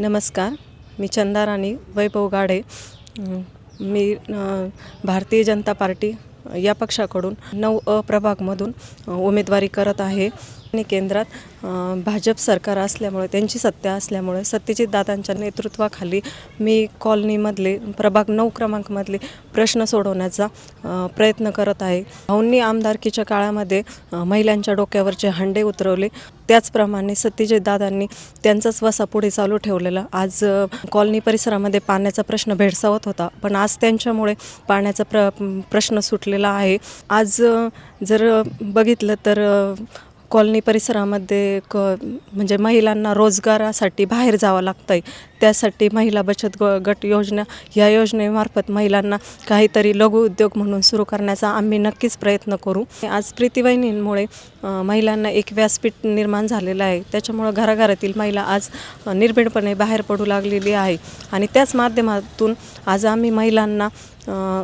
नमस्कार, मी चंदा राणी वैभव गाडे. मी भारतीय जनता पार्टी या पक्षाकडून 9 प्रभागमधून उमेदवारी करत आहे. आणि केंद्रात भाजप सरकार असल्यामुळे, त्यांची सत्ता असल्यामुळे सत्यजित दादांच्या नेतृत्वाखाली मी कॉलनीमधले प्रभाग 9 क्रमांकमधले प्रश्न सोडवण्याचा प्रयत्न करत आहे. भाऊंनी आमदारकीच्या काळामध्ये महिलांच्या डोक्यावरचे हंडे उतरवले, त्याचप्रमाणे सत्यजित दादांनी त्यांचाच वसा पुढे चालू ठेवलेला. आज कॉलनी परिसरामध्ये पाण्याचा प्रश्न भेडसावत होता, पण आज त्यांच्यामुळे पाण्याचा प्रश्न सुटलेला आहे. आज जर बघितलं तर कॉलनी परिसरामध्ये म्हणजे महिलांना रोजगारासाठी बाहेर जावं लागतं आहे. त्यासाठी महिला बचत गट योजना, ह्या योजनेमार्फत महिलांना काहीतरी लघु उद्योग म्हणून सुरू करण्याचा आम्ही नक्कीच प्रयत्न करू. आज प्रीतीवहिनींमुळे महिलांना एक व्यासपीठ निर्माण झालेलं आहे. त्याच्यामुळं घराघरातील महिला आज निर्भीडपणे बाहेर पडू लागलेली आहे. आणि त्याच माध्यमातून आज आम्ही महिलांना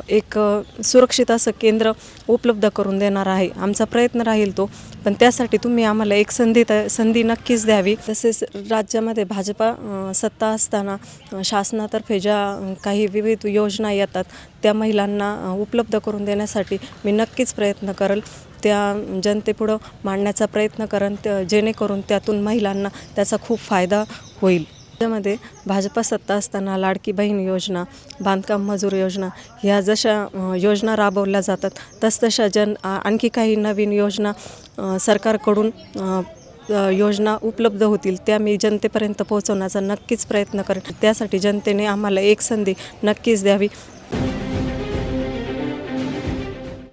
एक सुरक्षित असं केंद्र उपलब्ध करून देणार आहे. आमचा प्रयत्न राहील तो, पण त्यासाठी तुम्ही आम्हाला एक संधी नक्कीच द्यावी. तसेच राज्यामध्ये भाजपा सत्ता असताना शासनातर्फे ज्या काही विविध योजना येतात त्या महिलांना उपलब्ध करून देण्यासाठी मी नक्कीच प्रयत्न करेल. त्या जनतेपुढं मांडण्याचा प्रयत्न करेन, जेणेकरून त्यातून महिलांना त्याचा खूप फायदा होईल. त्यामध्ये भाजपा सत्ता असताना लाडकी बहीण योजना, बांधकाम मजूर योजना, ह्या जशा योजना राबवल्या जातात तसतशा आणखी काही नवीन योजना सरकारकडून योजना उपलब्ध होतील, त्या मी जनतेपर्यंत पोहोचवण्याचा नक्कीच प्रयत्न करेन. त्यासाठी जनतेने आम्हाला एक संधी नक्कीच द्यावी.